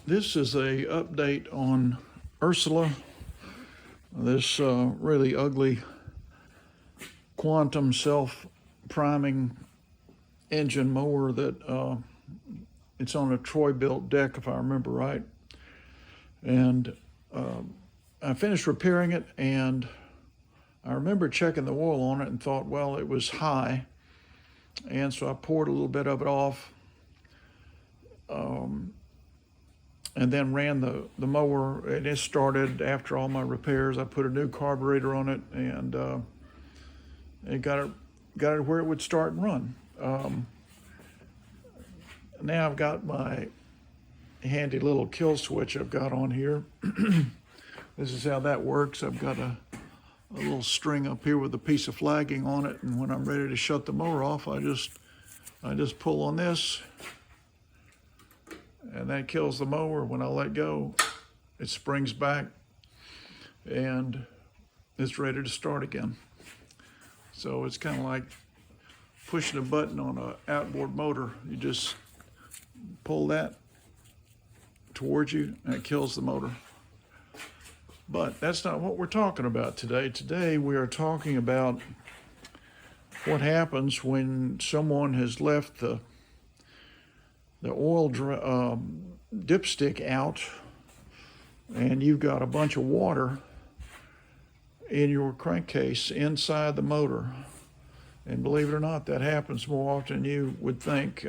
This is a update on Ursula, this really ugly quantum self-priming engine mower that it's on a troybilt deck, if I remember right. And I finished repairing it, and I remember checking the oil on it and thought, well, it was high. And so I poured a little bit of it off. And then ran the mower, and it started after all my repairs. I put a new carburetor on it, and it got it where it would start and run. Now I've got my handy little kill switch I've got on here. This is how that works. I've got a little string up here with a piece of flagging on it, and when I'm ready to shut the mower off, I just pull on this, and that kills the mower. When I let go, it springs back and it's ready to start again. So it's kind of like pushing a button on an outboard motor. You just pull that towards you and it kills the motor. But that's not what we're talking about today. Today we are talking about what happens when someone has left the oil dipstick out, and you've got a bunch of water in your crankcase inside the motor. And believe it or not, that happens more often than you would think.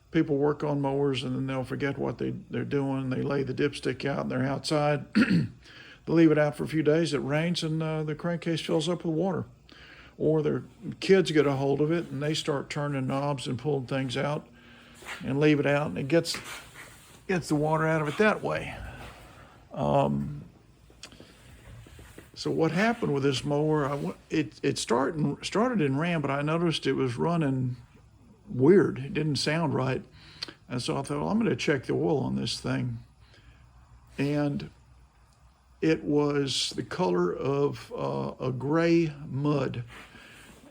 People work on mowers and then they'll forget what they're doing. They lay the dipstick out and they're outside. They leave it out for a few days, it rains, and the crankcase fills up with water. Or their kids get a hold of it and they start turning knobs and pulling things out and leave it out, and it gets the water out of it that way. So what happened with this mower? It started and ran, but I noticed it was running weird. It didn't sound right, and so I thought, well, I'm going to check the oil on this thing, and it was the color of a gray mud.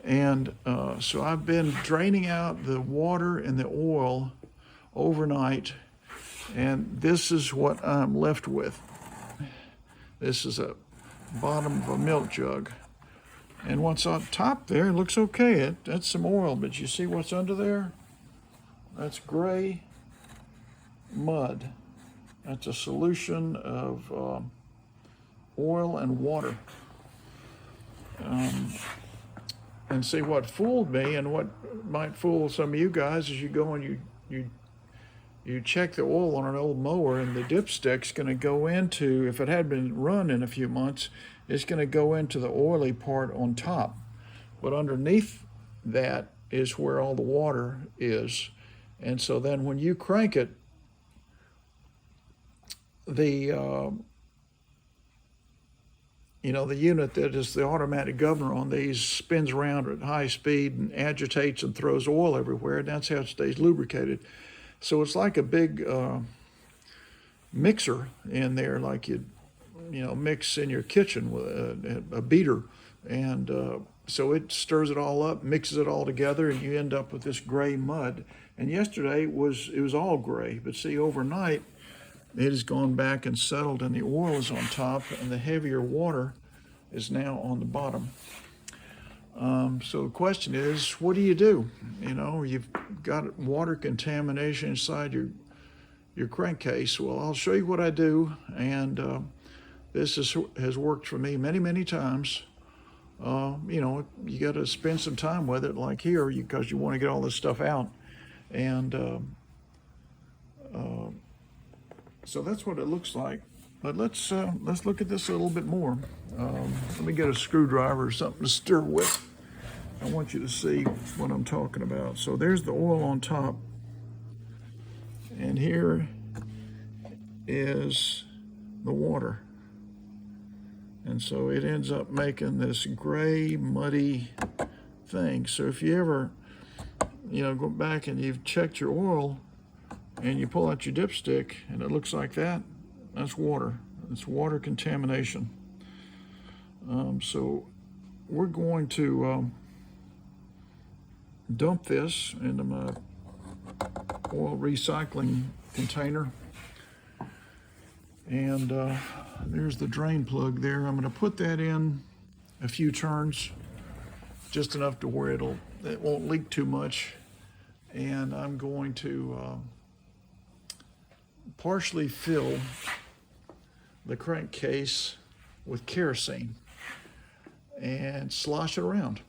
And so I've been draining out the water and the oil overnight, and this is what I'm left with. This is a bottom of a milk jug, and what's on top there, it looks okay. That's some oil, but you see what's under there? That's gray mud. That's a solution of oil and water. And see, what fooled me and what might fool some of you guys is you go and you check the oil on an old mower, and the dipstick's going to go into, if it had been run in a few months, it's going to go into the oily part on top. But underneath that is where all the water is. And so then when you crank it, the unit that is the automatic governor on these spins around at high speed and agitates and throws oil everywhere, and that's how it stays lubricated. So it's like a big mixer in there, like you mix in your kitchen with a beater. And so it stirs it all up, mixes it all together, and you end up with this gray mud. And yesterday it was all gray, but see, overnight it has gone back and settled, and the oil is on top, and the heavier water is now on the bottom. So the question is, what do you do? You've got water contamination inside your crankcase. Well, I'll show you what I do, and this has worked for me many, many times. You got to spend some time with it, like here, because you want to get all this stuff out. And so that's what it looks like. But let's look at this a little bit more. Let me get a screwdriver or something to stir with. I want you to see what I'm talking about. So there's the oil on top, and here is the water. And so it ends up making this gray, muddy thing. So if you ever, go back and you've checked your oil and you pull out your dipstick and it looks like that, that's water. It's water contamination. So we're going to dump this into my oil recycling container. And there's the drain plug there. I'm going to put that in a few turns, just enough to where it won't leak too much. And I'm going to partially fill the crankcase with kerosene and slosh it around.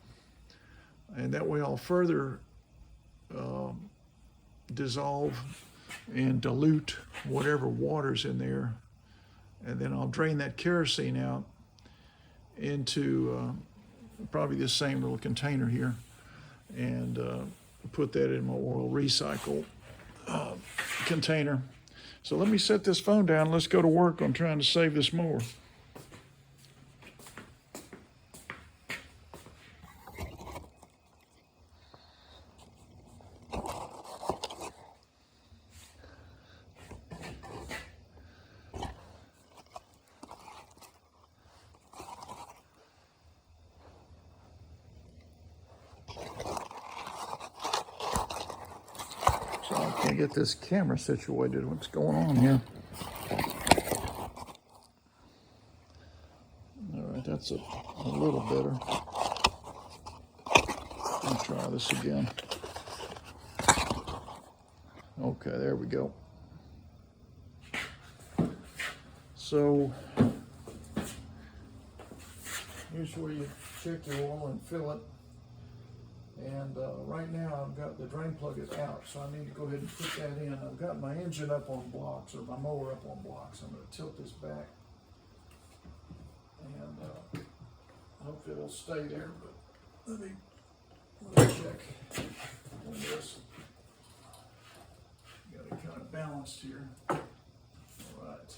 And that way I'll further dissolve and dilute whatever water's in there. And then I'll drain that kerosene out into probably the same little container here, and put that in my oil recycle container. So let me set this phone down. Let's go to work on trying to save this mower. So I can't get this camera situated. What's going on here? All right, that's a little better. Let me try this again. Okay, there we go. So here's where you check your oil and fill it. And right now I've got the drain plug is out, so I need to go ahead and put that in. I've got my engine up on blocks, or my mower up on blocks. I'm going to tilt this back, and hopefully it'll stay there, but let me check on this. Got it kind of balanced here. All right.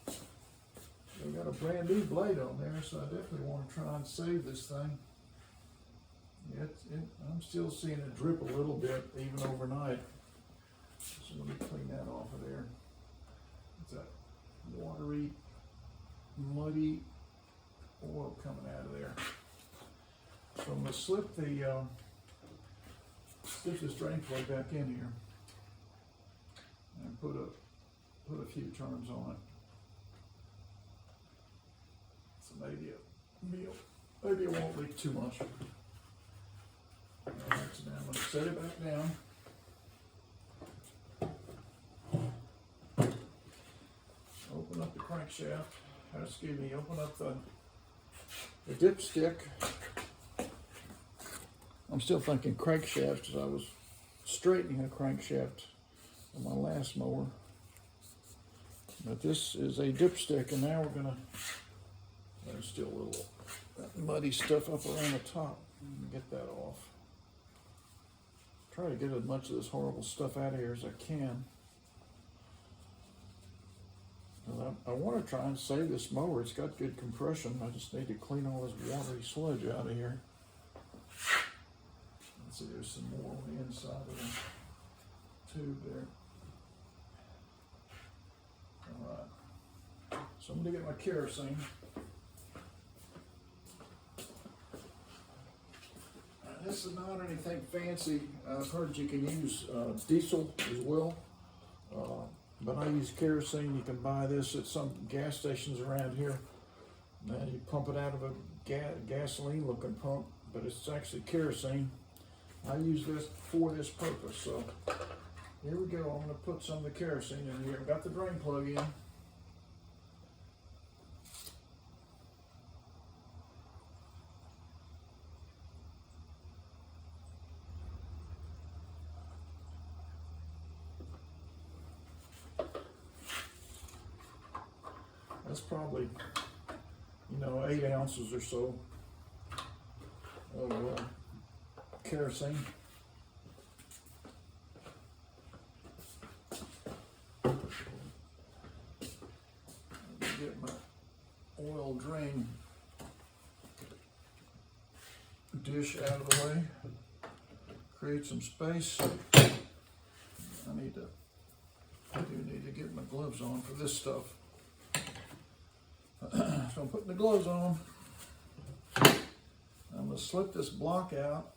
I've got a brand new blade on there, so I definitely want to try and save this thing. I'm still seeing it drip a little bit, even overnight. So let me clean that off of there. It's that watery, muddy oil coming out of there. So I'm going to slip this drain plug back in here and put a few turns on it. So maybe it won't leak too much. All right, so now I'm going to set it back down. Open up the crankshaft. Excuse me, open up the dipstick. I'm still thinking crankshaft, as I was straightening a crankshaft on my last mower. But this is a dipstick, and now we're going to, there's still a little muddy stuff up around the top. Let me get that off. Try to get as much of this horrible stuff out of here as I can. I want to try and save this mower. It's got good compression. I just need to clean all this watery sludge out of here. Let's see, there's some more on the inside of the tube there. All right. So I'm going to get my kerosene. This is not anything fancy. I've heard you can use diesel as well, but I use kerosene. You can buy this at some gas stations around here. And you pump it out of a gasoline-looking pump, but it's actually kerosene. I use this for this purpose. So here we go. I'm going to put some of the kerosene in here. I've got the drain plug in. That's probably, 8 ounces or so of kerosene. Get my oil drain dish out of the way. Create some space. I do need to get my gloves on for this stuff. So I'm putting the gloves on. I'm going to slip this block out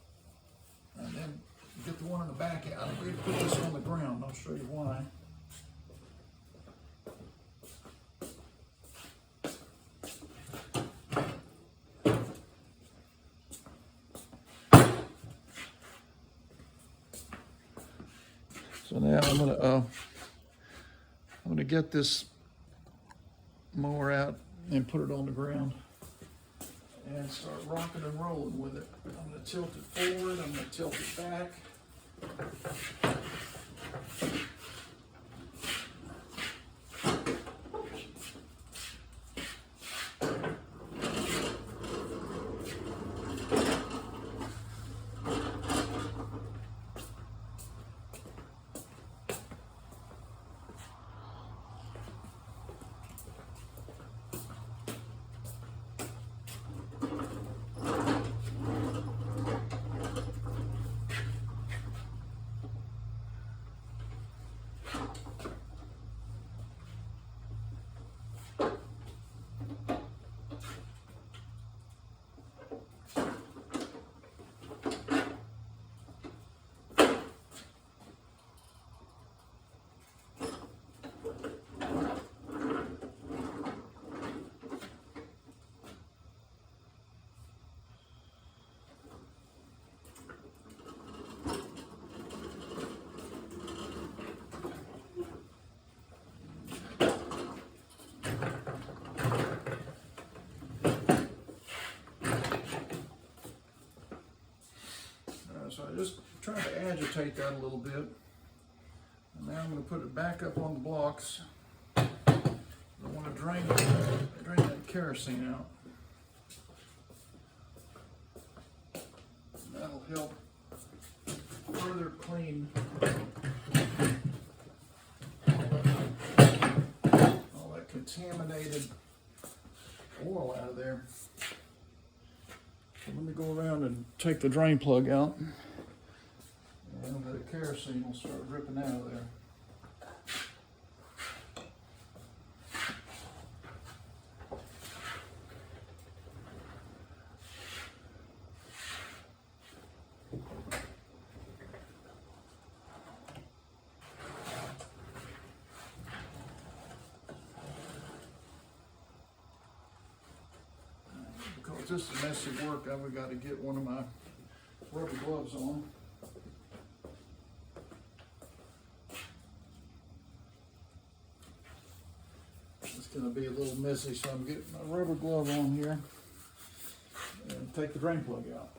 and then get the one in the back out. I'm ready to put this on the ground. I'll show you why. So now I'm gonna get this mower out and put it on the ground and start rocking and rolling with it. I'm gonna tilt it forward, I'm gonna tilt it back. So I just try to agitate that a little bit. And now I'm going to put it back up on the blocks. I want to drain that kerosene out. And that'll help further clean all that contaminated oil out of there. So let me go around and take the drain plug out. And the kerosene will start dripping out of there. Because this is messy work, I've got to get one of my rubber gloves on. It's going to be a little messy, so I'm getting my rubber glove on here and take the drain plug out.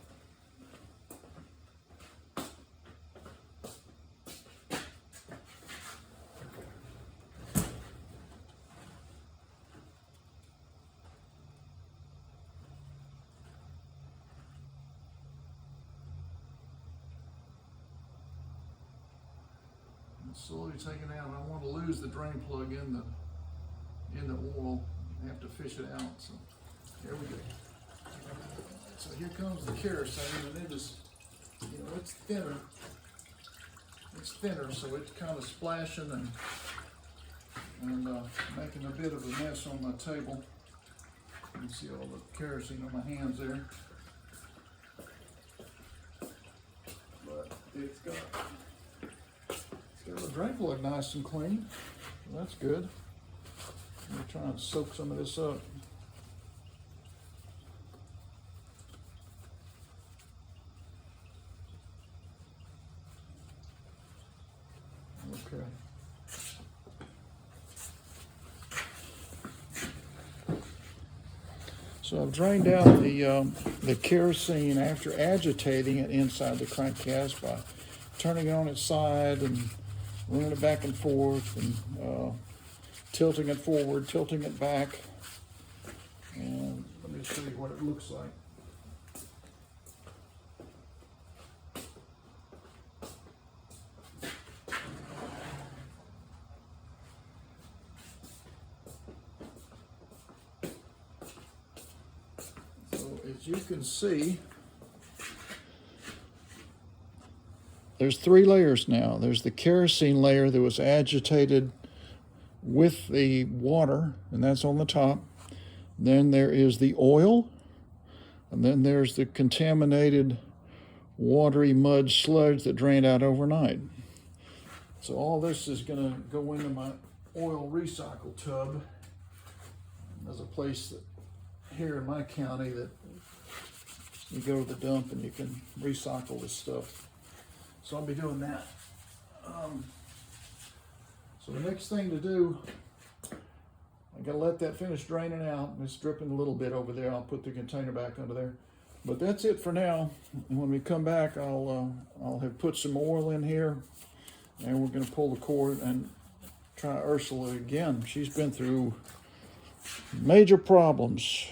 Slowly taking it out. I want to lose the drain plug in the oil. I have to fish it out. So here we go. So here comes the kerosene, and it is, it's thinner. It's thinner, so it's kind of splashing and making a bit of a mess on my table. You can see all the kerosene on my hands there. But it's got the drain plug nice and clean. Well, that's good. I'm going to try and soak some of this up. Okay. So I've drained out the kerosene after agitating it inside the crankcase by turning it on its side and running it back and forth and tilting it forward, tilting it back. And let me show you what it looks like. So as you can see, there's three layers now. There's the kerosene layer that was agitated with the water, and that's on the top. Then there is the oil, and then there's the contaminated watery mud sludge that drained out overnight. So all this is gonna go into my oil recycle tub. There's a place that here in my county that you go to the dump and you can recycle this stuff. So I'll be doing that. So the next thing to do, I gotta let that finish draining out. It's dripping a little bit over there. I'll put the container back under there. But that's it for now. And when we come back, I'll have put some oil in here, and we're gonna pull the cord and try Ursula again. She's been through major problems.